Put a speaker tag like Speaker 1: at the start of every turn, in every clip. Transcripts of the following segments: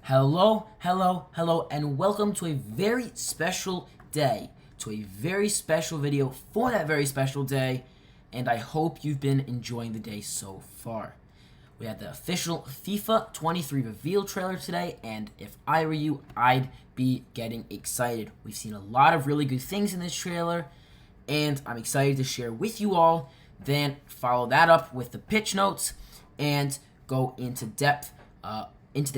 Speaker 1: Hello, hello, hello, and welcome to a very special day, to a very special video for that very special day, and I hope you've been enjoying the day so far. We had the official FIFA 23 reveal trailer today, and if I were you, I'd be getting excited. We've seen a lot of really good things in this trailer, and I'm excited to share with you all. Then follow that up with the pitch notes and go into the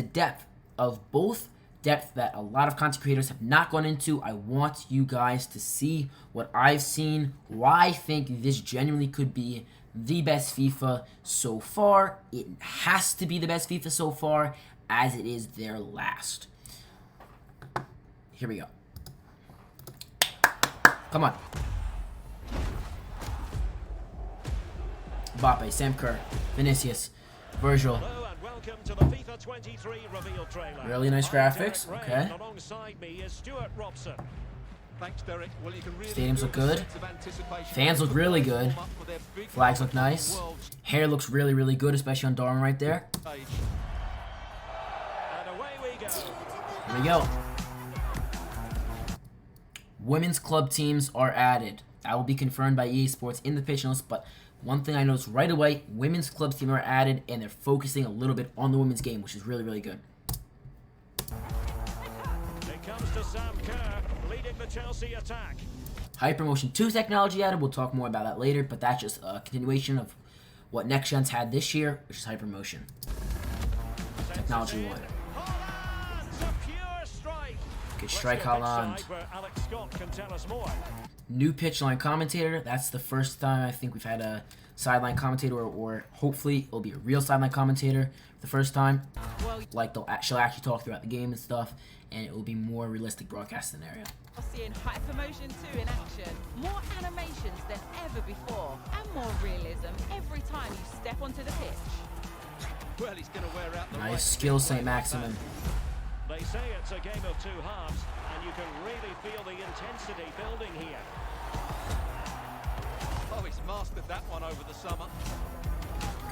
Speaker 1: depth of both depth that a lot of content creators have not gone into. I want you guys to see what I've seen, why I think this genuinely could be the best FIFA so far. It has to be the best FIFA so far, as it is their last. Here we go. Come on. Mbappe, Sam Kerr, Vinicius, Virgil.
Speaker 2: Welcome to the FIFA 23 reveal trailer.
Speaker 1: Really nice graphics. Okay.
Speaker 2: Alongside me is Stuart Robson.
Speaker 3: Thanks, Derek. Well, you can really
Speaker 1: Stadiums look good. Fans look really good. Flags look nice. Hair looks really, really good, especially on Darwin right there.
Speaker 2: And away we go.
Speaker 1: Here we go. Women's club teams are added. That will be confirmed by EA Sports in the pitch notes, but one thing I noticed right away, women's club team are added, and they're focusing a little bit on the women's game, which is really, really good.
Speaker 2: It comes to Sam Kerr, leading the Chelsea attack.
Speaker 1: Hypermotion 2 technology added. We'll talk more about that later, but that's just a continuation of what Next Gen's had this year, which is Hypermotion. Technology 1.
Speaker 2: Haaland's a pure strike.
Speaker 1: Good strike, Haaland.
Speaker 2: Where Alex Scott can tell us more.
Speaker 1: New pitch line commentator. That's the first time I think we've had a sideline commentator, or hopefully it'll be a real sideline commentator for the first time. Like she'll actually talk throughout the game and stuff, and it will be more realistic broadcast scenario.
Speaker 4: Seeing Hypermotion 2 in action, more animations than ever before, and more realism every time you step onto the pitch.
Speaker 3: Well, he's going to wear out the
Speaker 1: Nice skill, St. Maximin.
Speaker 2: They say it's a game of two halves, and you can really feel the intensity building here.
Speaker 3: Oh, he's mastered that one over the summer.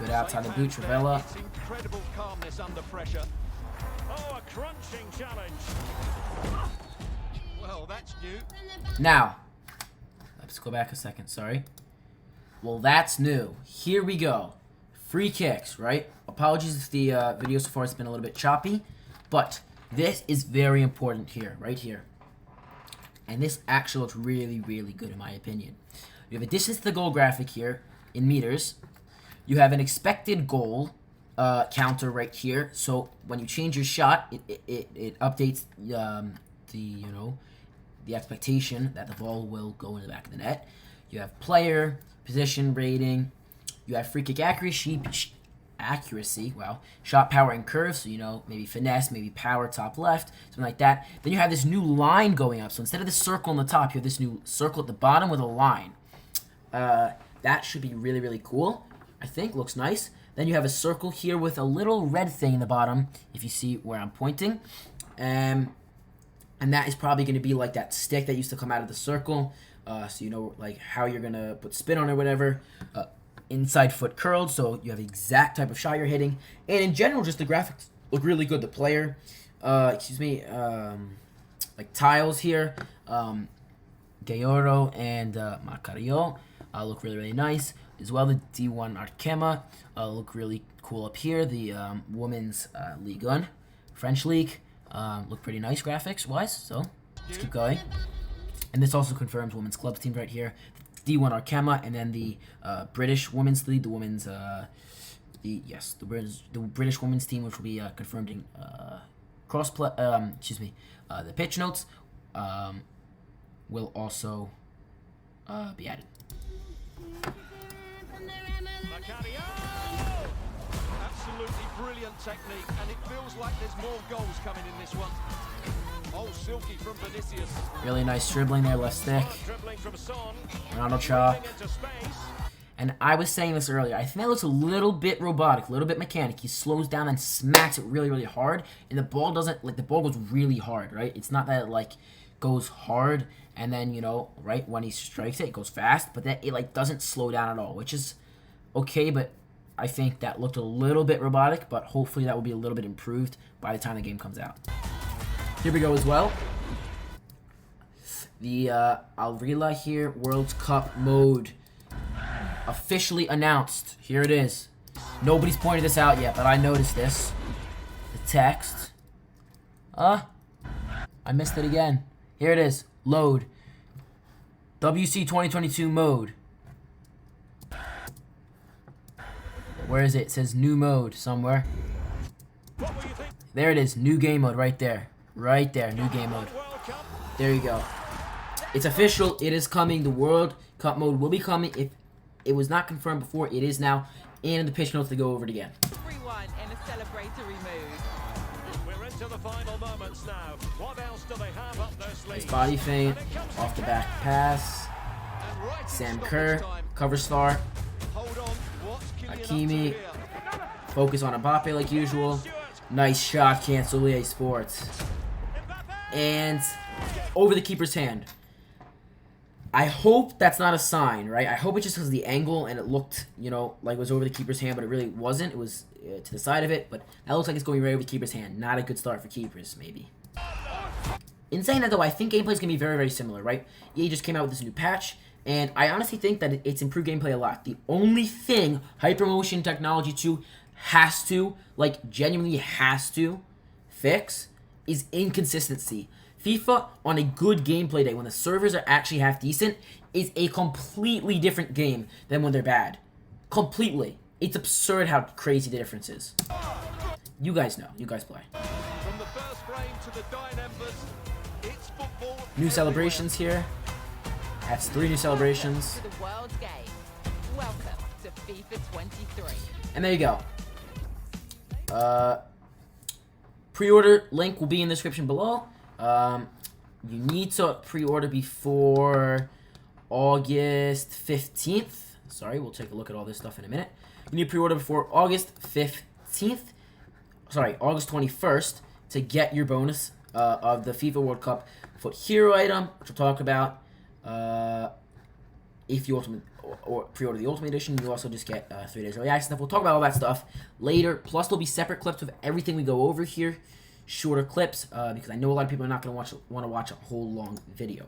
Speaker 1: Good outside the boot, Travella.
Speaker 3: It's incredible calmness under pressure.
Speaker 2: Oh, a crunching challenge.
Speaker 3: Well, that's new.
Speaker 1: Now, let's go back a second, sorry. Well, that's new. Here we go. Free kicks, right? Apologies if the video so far has been a little bit choppy, but this is very important here, right here. And this actually looks really, really good in my opinion. You have a distance to the goal graphic here in meters. You have an expected goal counter right here. So when you change your shot, it updates the expectation that the ball will go in the back of the net. You have player, position rating. You have free kick accuracy, wow, shot power and curve, so maybe finesse, maybe power, top left, something like that. Then you have this new line going up, so instead of the circle on the top, you have this new circle at the bottom with a line. That should be really, really cool, I think. Looks nice. Then you have a circle here with a little red thing in the bottom, if you see where I'm pointing. And that is probably going to be like that stick that used to come out of the circle, so you know like how you're going to put spin on it or whatever. Inside foot curled, so you have the exact type of shot you're hitting. And in general, just the graphics look really good. The player, like tiles here, Gayoro and Macario look really, really nice. As well, the D1 Arkema look really cool up here. The Women's Ligue 1, French League, look pretty nice graphics-wise, so let's keep going. And this also confirms women's clubs team right here. D1 Arkema, and then the British Women's League, the women's, the British Women's team, which will be confirmed in the pitch notes, will also be added.
Speaker 3: Absolutely brilliant technique, and it feels like there's more goals coming in this one. Oh, silky from Vinicius.
Speaker 1: Really nice dribbling there, left stick. Ronaldo chop. And I was saying this earlier, I think that looks a little bit robotic, a little bit mechanic. He slows down and smacks it really, really hard, and the ball doesn't, the ball goes really hard, right? It's not that it, goes hard, and then, right, when he strikes it, it goes fast, but that it, doesn't slow down at all, which is okay, but I think that looked a little bit robotic, but hopefully that will be a little bit improved by the time the game comes out. Here we go as well. The Alrila here, World Cup mode officially announced. Here it is. Nobody's pointed this out yet, but I noticed this. The text. I missed it again. Here it is. Load. WC 2022 mode. Where is it? It says new mode somewhere. There it is. New game mode right there. Right there. New game mode. There you go. It's official. It is coming. The World Cup mode will be coming. If it was not confirmed before, it is now. And in the pitch notes, they go over it again.
Speaker 4: Everyone in a celebratory mood.
Speaker 2: We're into the final moments now. What else do they have up their sleeve?
Speaker 1: Nice body feint. Off the back pass.
Speaker 3: And right
Speaker 1: Sam
Speaker 3: stop
Speaker 1: Kerr.
Speaker 3: this time.
Speaker 1: Cover star.
Speaker 3: Hold on. What's Kylian up to
Speaker 1: Hakimi.
Speaker 3: here?
Speaker 1: Focus on Mbappe like usual. Nice shot, cancel EA Sports. And over the keeper's hand. I hope that's not a sign, right? I hope it's just because of the angle and it looked, you know, like it was over the keeper's hand, but it really wasn't. It was to the side of it, but that looks like it's going right over the keeper's hand. Not a good start for keepers, maybe. In saying that, though, I think gameplay is going to be very, very similar, right? EA just came out with this new patch, and I honestly think that it's improved gameplay a lot. The only thing Hypermotion Technology 2 has to, like, genuinely has to fix is inconsistency. FIFA, on a good gameplay day, when the servers are actually half decent, is a completely different game than when they're bad. Completely. It's absurd how crazy the difference is. You guys know. You guys play.
Speaker 3: From the first frame to the dying embers, it's football.
Speaker 1: New celebrations here. That's 3 new celebrations.
Speaker 4: To the world's game. Welcome to FIFA 23.
Speaker 1: And there you go. Pre-order link will be in the description below. You need to pre-order before August 15th. Sorry, we'll take a look at all this stuff in a minute. You need to pre-order before August 15th. Sorry, August 21st to get your bonus of the FIFA World Cup Foot Hero item, which we'll talk about. If you or pre-order the Ultimate Edition, you also just get 3 days early access. We'll talk about all that stuff later. Plus, there'll be separate clips of everything we go over here. Shorter clips, because I know a lot of people are not going to want to watch a whole long video.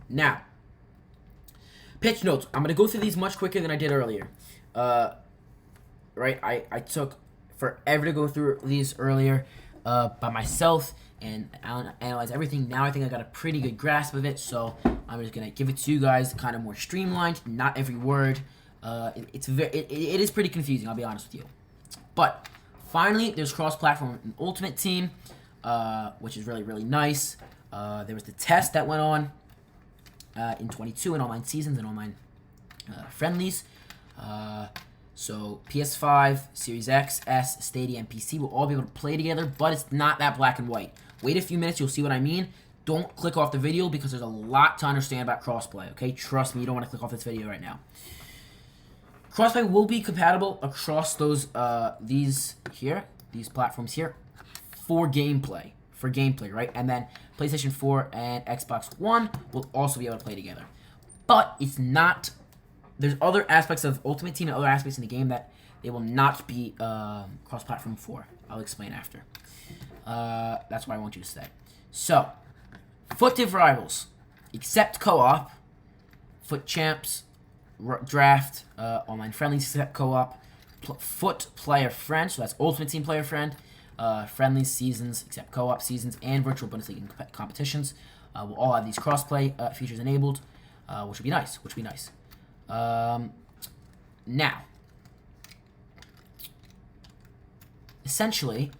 Speaker 1: Now, pitch notes. I'm going to go through these much quicker than I did earlier. Right, I took forever to go through these earlier by myself and analyze everything. Now I think I got a pretty good grasp of it, so I'm just going to give it to you guys kind of more streamlined, not every word. It is pretty confusing, I'll be honest with you. But finally, there's cross-platform and Ultimate Team, which is really, really nice. There was the test that went on in 22 in online seasons and online friendlies. So PS5, Series X, S, Stadia, and PC will all be able to play together, but it's not that black and white. Wait a few minutes, you'll see what I mean. Don't click off the video because there's a lot to understand about crossplay, okay? Trust me, you don't want to click off this video right now. Crossplay will be compatible across those these platforms here for gameplay, right? And then PlayStation 4 and Xbox One will also be able to play together. But it's not. There's other aspects of Ultimate Team and other aspects in the game that they will not be cross-platform for. I'll explain after. That's why I want you to stay. So, Foot Div Rivals, except co-op, Foot Champs, Draft, online friendlies except co-op, Foot Player Friend, so that's Ultimate Team Player Friend, friendlies, seasons, except co-op seasons, and virtual Bundesliga competitions. We'll all have these cross-play features enabled, which would be nice. Now, essentially,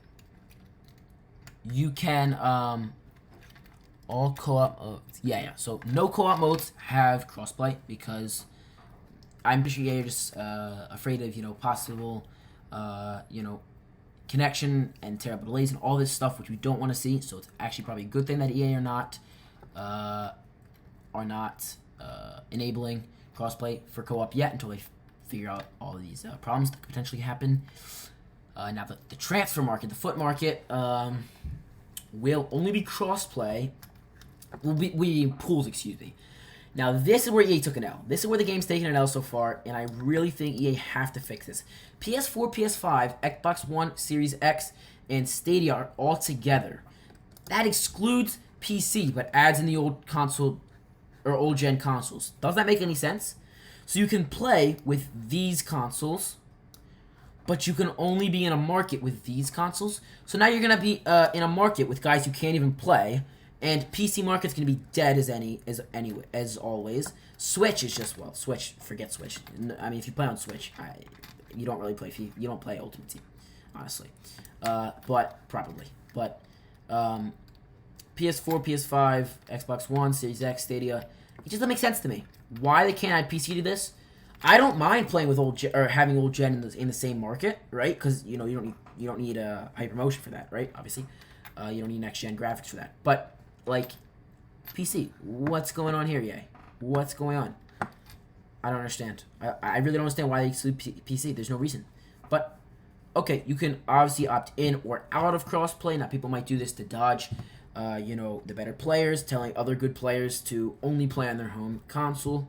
Speaker 1: you can all co-op modes. Yeah. So no co-op modes have crossplay because I'm sure you're just afraid of possible connection and terrible delays and all this stuff, which we don't want to see. So it's actually probably a good thing that EA are not enabling crossplay for co-op yet until they figure out all of these problems that could potentially happen. Now the transfer market, the foot market, will only be crossplay. Will be pools, excuse me. Now, this is where EA took an L. This is where the game's taken an L so far, and I really think EA have to fix this. PS4, PS5, Xbox One, Series X, and Stadia are all together. That excludes PC, but adds in the old console or old gen consoles. Does that make any sense? So you can play with these consoles, but you can only be in a market with these consoles. So now you're gonna be in a market with guys who can't even play, and PC market's gonna be dead as always. Switch is just, well, Switch. Forget Switch. I mean, if you play on Switch, you don't really play FIFA. You don't play Ultimate Team, honestly. But probably. But PS4, PS5, Xbox One, Series X, Stadia. It just doesn't make sense to me. Why they can't add PC to this? I don't mind playing with having old gen in the same market, right? Because you don't need a hypermotion for that, right? Obviously, you don't need next gen graphics for that. But like PC, what's going on here, EA? What's going on? I don't understand. I really don't understand why they exclude PC. There's no reason. But okay, you can obviously opt in or out of crossplay. Now people might do this to dodge the better players, telling other good players to only play on their home console,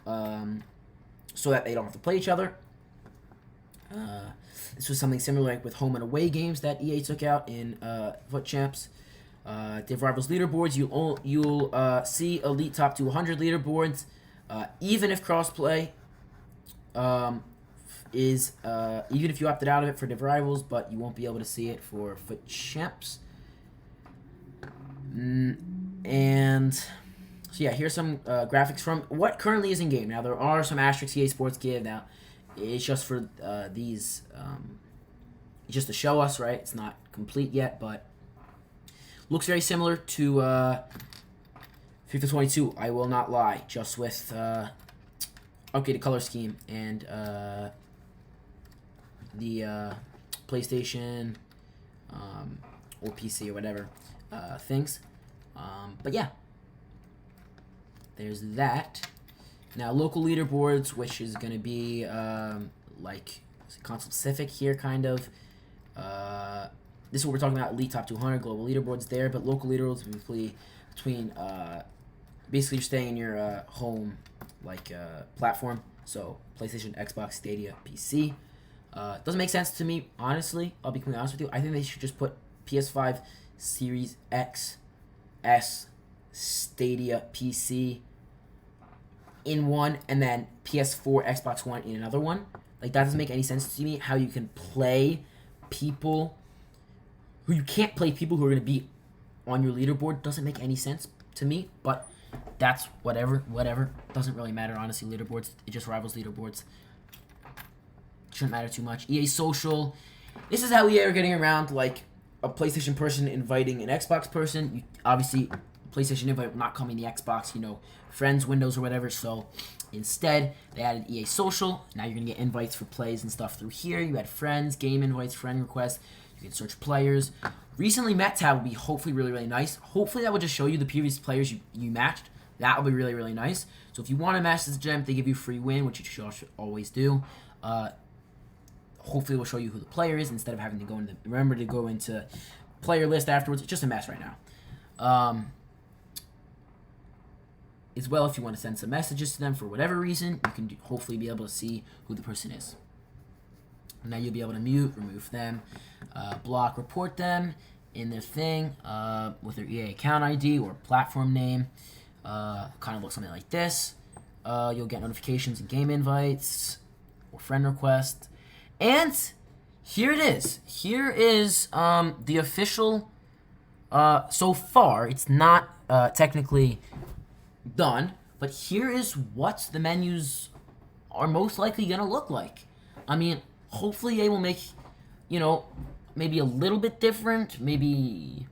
Speaker 1: so that they don't have to play each other. This was something similar like with home and away games that EA took out in Foot Champs. Div Rivals leaderboards, you'll see Elite Top 200 leaderboards, even if crossplay is even if you opted out of it for Div Rivals, but you won't be able to see it for Foot Champs. And so yeah, here's some graphics from what currently is in game. Now there are some asterisks EA Sports give. Now it's just for these, just to show us, right? It's not complete yet, but looks very similar to FIFA 22. I will not lie, just with updated color scheme and the PlayStation or PC or whatever things. But yeah, there's that. Now local leaderboards, which is going to be like console specific here, kind of. This is what we're talking about: Elite Top 200 global leaderboards there, but local leaderboards between basically you're staying in your home platform. So PlayStation, Xbox, Stadia, PC. Doesn't make sense to me, honestly. I'll be completely honest with you. I think they should just put PS5, Series X, S, Stadia, PC in one, and then PS4, Xbox One in another one. Like, that doesn't make any sense to me. How you can play people who you can't play people who are going to be on your leaderboard doesn't make any sense to me. But that's whatever. Doesn't really matter, honestly. Leaderboards, it just rivals leaderboards. Shouldn't matter too much. EA Social. This is how EA are getting around, like, a PlayStation person inviting an Xbox person. Obviously, PlayStation invite will not come in the Xbox, friends, windows, or whatever. So instead, they added EA Social. Now you're going to get invites for plays and stuff through here. You had friends, game invites, friend requests. You can search players. Recently met tab will be hopefully really, really nice. Hopefully that will just show you the previous players you matched. That will be really, really nice. So if you want to match this gem, they give you a free win, which you should always do. Hopefully we'll show you who the player is instead of having to go remember to go into player list afterwards. It's just a mess right now. As well, if you want to send some messages to them for whatever reason, you can hopefully be able to see who the person is. Now you'll be able to mute, remove them, block, report them in their thing with their EA account ID or platform name. Kind of looks something like this. You'll get notifications and game invites or friend requests. And here it is. Here is the official, so far, it's not technically done, but here is what the menus are most likely going to look like. I mean, hopefully they will make, maybe a little bit different, maybe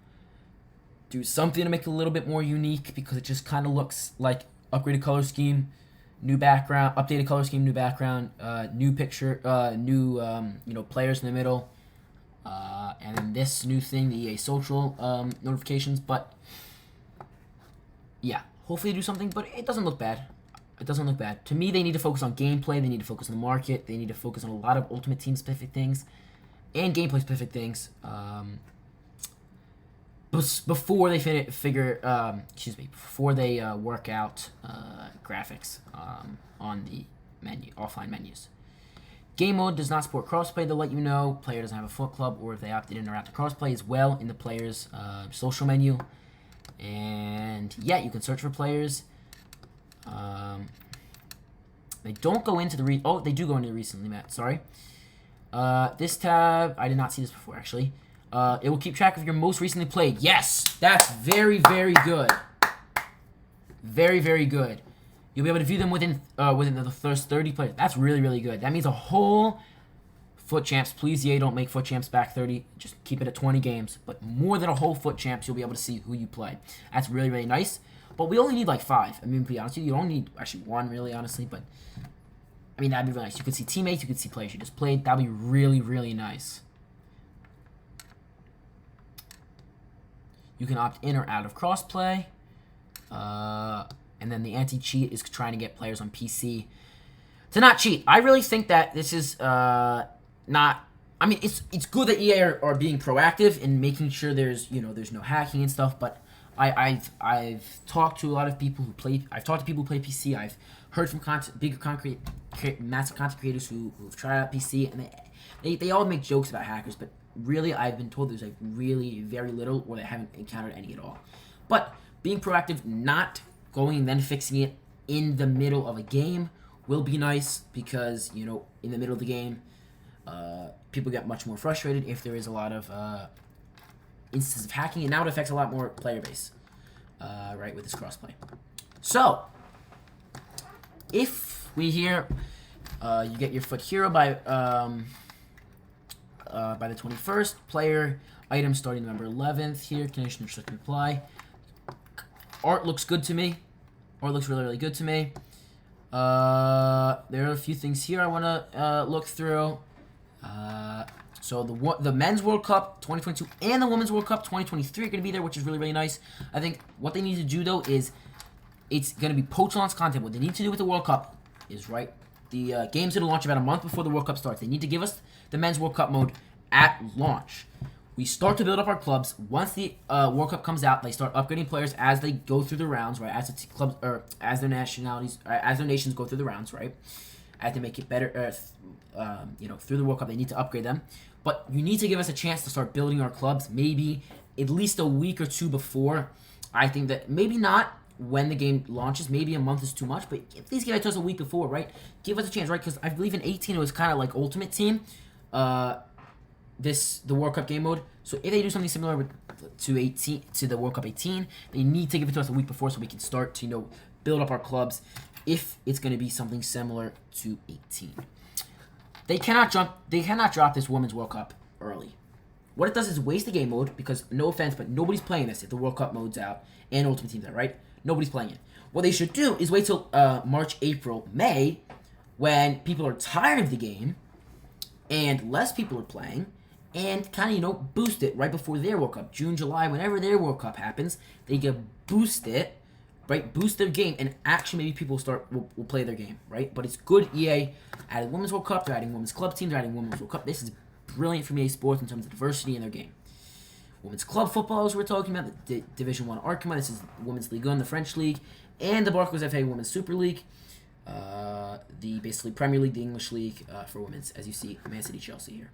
Speaker 1: do something to make it a little bit more unique, because it just kind of looks like upgraded color scheme, new background, updated color scheme, new background, new picture, new players in the middle, and then this new thing, the EA Social notifications. But yeah, hopefully do something, but it doesn't look bad. It doesn't look bad. To me, they need to focus on gameplay, they need to focus on the market, they need to focus on a lot of Ultimate Team specific things and gameplay specific things. before they before they work out graphics on the offline menus. Game mode does not support crossplay. They'll let you know. Player doesn't have a foot club, or if they opted in or out to crossplay as well in the player's social menu. And yeah, you can search for players. They don't go into the they do go into the recently met. Sorry. This tab, I did not see this before actually. It will keep track of your most recently played. Yes, that's very, very good. Very, very good. You'll be able to view them within the first 30 players. That's really, really good. That means a whole foot champs. Please, EA, don't make foot champs back 30. Just keep it at 20 games. But more than a whole foot champs, you'll be able to see who you play. That's really, really nice. But we only need like 5. I mean, to be honest with you, you don't need actually 1 really, honestly. But I mean, that'd be really nice. You could see teammates. You could see players you just played. That'd be really, really nice. You can opt in or out of crossplay. And then the anti-cheat is trying to get players on PC to not cheat. I really think that this is not. I mean, it's good that EA are being proactive in making sure there's no hacking and stuff. But I've talked to a lot of people who play. I've talked to people who play PC. I've heard from massive content creators who've tried out PC, and they all make jokes about hackers. But really, I've been told there's like really very little, or they haven't encountered any at all. But being proactive, not going and then fixing it in the middle of a game will be nice, because in the middle of the game, people get much more frustrated if there is a lot of instances of hacking, and now it affects a lot more player base, right, with this crossplay. So, if we hear you get your foot hero by the 21st, player item starting November 11th. Here, condition restriction apply. Art looks good to me. Art looks really, really good to me. There are a few things here I want to look through. So the Men's World Cup 2022 and the Women's World Cup 2023 are going to be there, which is really, really nice. I think what they need to do, though, is it's going to be post-launch content. What they need to do with the World Cup is, right, the game's going to launch about a month before the World Cup starts. They need to give us the Men's World Cup mode at launch. We start to build up our clubs. Once the World Cup comes out, they start upgrading players as they go through the rounds, right? As the clubs or as their nationalities, as their nations go through the rounds, right? As they make it better, through the World Cup, they need to upgrade them. But you need to give us a chance to start building our clubs, maybe at least a week or two before. I think that maybe not when the game launches. Maybe a month is too much, but at least give it to us a week before, right? Give us a chance, right? Because I believe in 18 it was kind of like Ultimate Team. The World Cup game mode. So if they do something similar to the World Cup 18, they need to give it to us a week before so we can start to build up our clubs. If it's going to be something similar to 18, they cannot drop this Women's World Cup early. What it does is waste the game mode, because no offense, but nobody's playing this if the World Cup mode's out and Ultimate Team's out, right? Nobody's playing it. What they should do is wait till March, April, May, when people are tired of the game and less people are playing, and kind of, boost it right before their World Cup. June, July, whenever their World Cup happens, they can boost it, right? Boost their game, and actually maybe people will play their game, right? But it's good. EA added Women's World Cup, they're adding Women's Club Teams, they're adding Women's World Cup. This is brilliant from EA Sports in terms of diversity in their game. Women's Club Football, as we're talking about, the Division 1 Arkema, this is Women's Ligue 1, the French League, and the Barclays FA Women's Super League, the basically Premier League, the English League for women's, as you see, Man City, Chelsea here.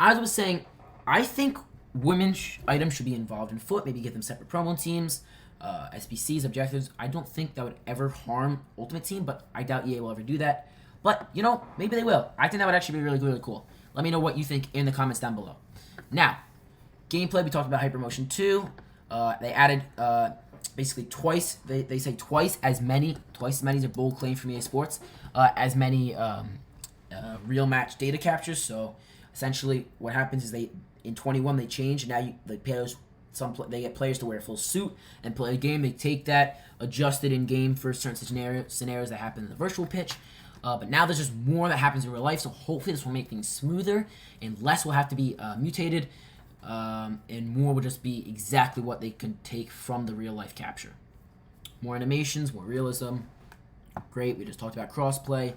Speaker 1: As I was saying, I think women's items should be involved in foot, maybe get them separate promo teams, SBCs, objectives. I don't think that would ever harm Ultimate Team, but I doubt EA will ever do that. But, maybe they will. I think that would actually be really, really cool. Let me know what you think in the comments down below. Now, gameplay, we talked about Hypermotion 2. They added basically twice, they say twice as many is a bold claim from EA Sports, as many real match data captures. So essentially what happens is in 21 they change, and now they get players to wear a full suit and play a game. They take that, adjust it in game for certain scenarios that happen in the virtual pitch. But now there's just more that happens in real life, so hopefully this will make things smoother, and less will have to be mutated, and more will just be exactly what they can take from the real life capture. More animations, more realism. Great, we just talked about crossplay.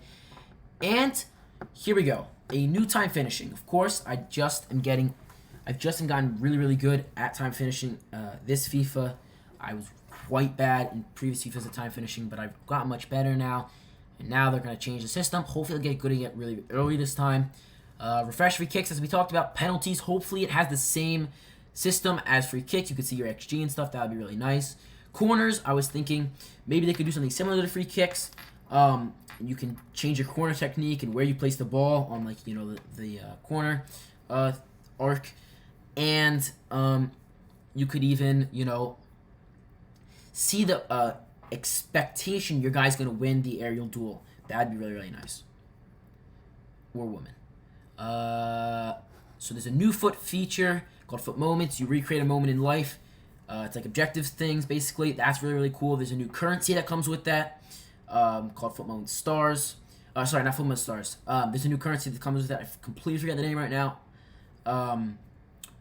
Speaker 1: And here we go. A new time finishing. Of course, I just am getting I've just gotten really, really good at time finishing this FIFA. I was quite bad in previous FIFAs at time finishing, but I've gotten much better now. And now they're going to change the system. Hopefully they'll get good at it really early this time. Refresh free kicks, as we talked about. Penalties, hopefully it has the same system as free kicks. You can see your XG and stuff. That would be really nice. Corners, I was thinking maybe they could do something similar to free kicks. You can change your corner technique and where you place the ball on, like, you know, the corner arc. And you could even, you know, see the expectation your guy's going to win the aerial duel. That'd be really, really nice. Or woman. So there's a new foot feature called Foot Moments. You recreate a moment in life. It's like objectives things, basically. That's really, really cool. There's a new currency that comes with that called Foot Moments Stars. Sorry, not Foot Moments Stars. There's a new currency that comes with that. I completely forget the name right now.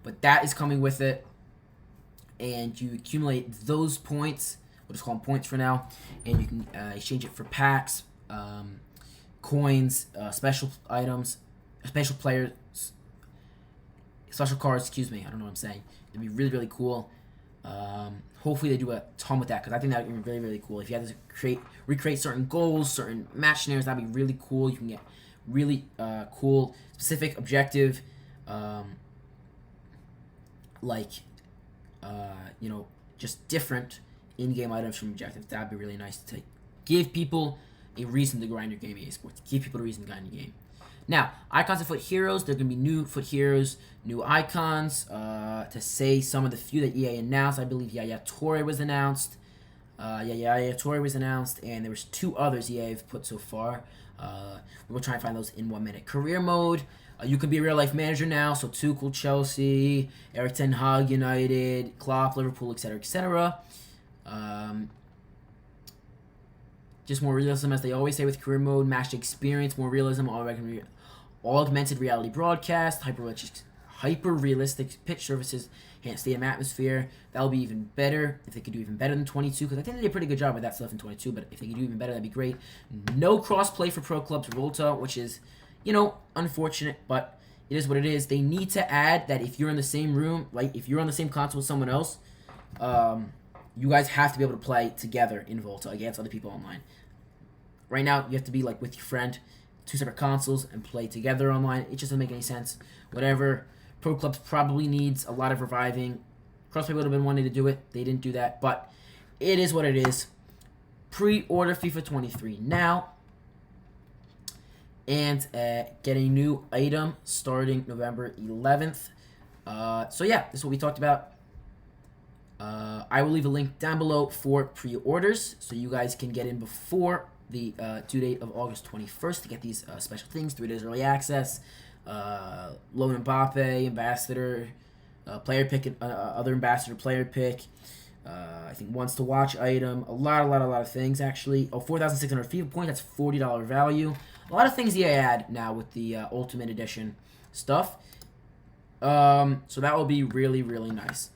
Speaker 1: But that is coming with it. And you accumulate those points. We'll just call them points for now. And you can exchange it for packs, coins, special items, special players, special cards, excuse me. I don't know what I'm saying. It'd be really, really cool. Hopefully they do a ton with that, because I think that would be really, really cool. If you had to recreate certain goals, certain match scenarios, that'd be really cool. You can get really cool, specific objective, you know, just different in-game items from objectives. That'd be really nice to give people a reason to grind your game EA Sports. Give people a reason to grind your game. Now, icons of foot heroes. There are going to be new foot heroes, new icons. To say some of the few that EA announced, I believe Yaya Toure was announced. Yaya Toure was announced, and there was 2 others EA have put so far. We'll try and find those in 1 minute. Career mode. You can be a real-life manager now, so Tuchel, Chelsea, Erik ten Hag, United, Klopp, Liverpool, etc., etc. Just more realism, as they always say with career mode. Match experience, more realism, augmented reality broadcast, hyper-realistic pitch surfaces, enhanced stadium atmosphere. That'll be even better if they could do even better than 22, because I think they did a pretty good job with that stuff in 22, but if they could do even better, that'd be great. No cross-play for Pro Clubs Revolta, which is, you know, unfortunate, but it is what it is. They need to add that if you're in the same room, like if you're on the same console with someone else, you guys have to be able to play together in Volta against other people online. Right now, you have to be like with your friend, 2 separate consoles, and play together online. It just doesn't make any sense. Whatever. Pro Clubs probably needs a lot of reviving. Crossplay would have been wanting to do it. They didn't do that, but it is what it is. Pre-order FIFA 23 now. And get a new item starting November 11th. So yeah, this is what we talked about. I will leave a link down below for pre-orders, so you guys can get in before the due date of August 21st to get these special things. 3 days early access, loan Mbappe, ambassador, player pick, other ambassador player pick. I think once to watch item. A lot of things actually. Oh, 4,600 FIFA points. That's $40 value. A lot of things EA add now with the Ultimate Edition stuff. So that will be really, really nice.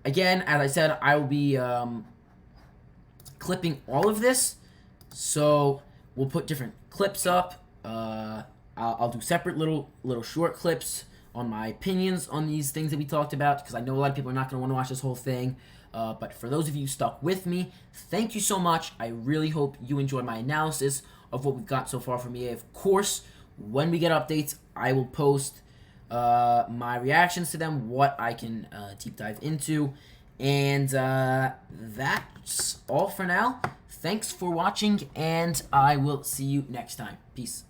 Speaker 1: Again, as I said, I will be clipping all of this. So we'll put different clips up. I'll do separate little short clips on my opinions on these things that we talked about, because I know a lot of people are not going to want to watch this whole thing. But for those of you stuck with me, thank you so much. I really hope you enjoyed my analysis of what we've got so far from EA. Of course, when we get updates, I will post my reactions to them, what I can deep dive into. And that's all for now. Thanks for watching, and I will see you next time. Peace.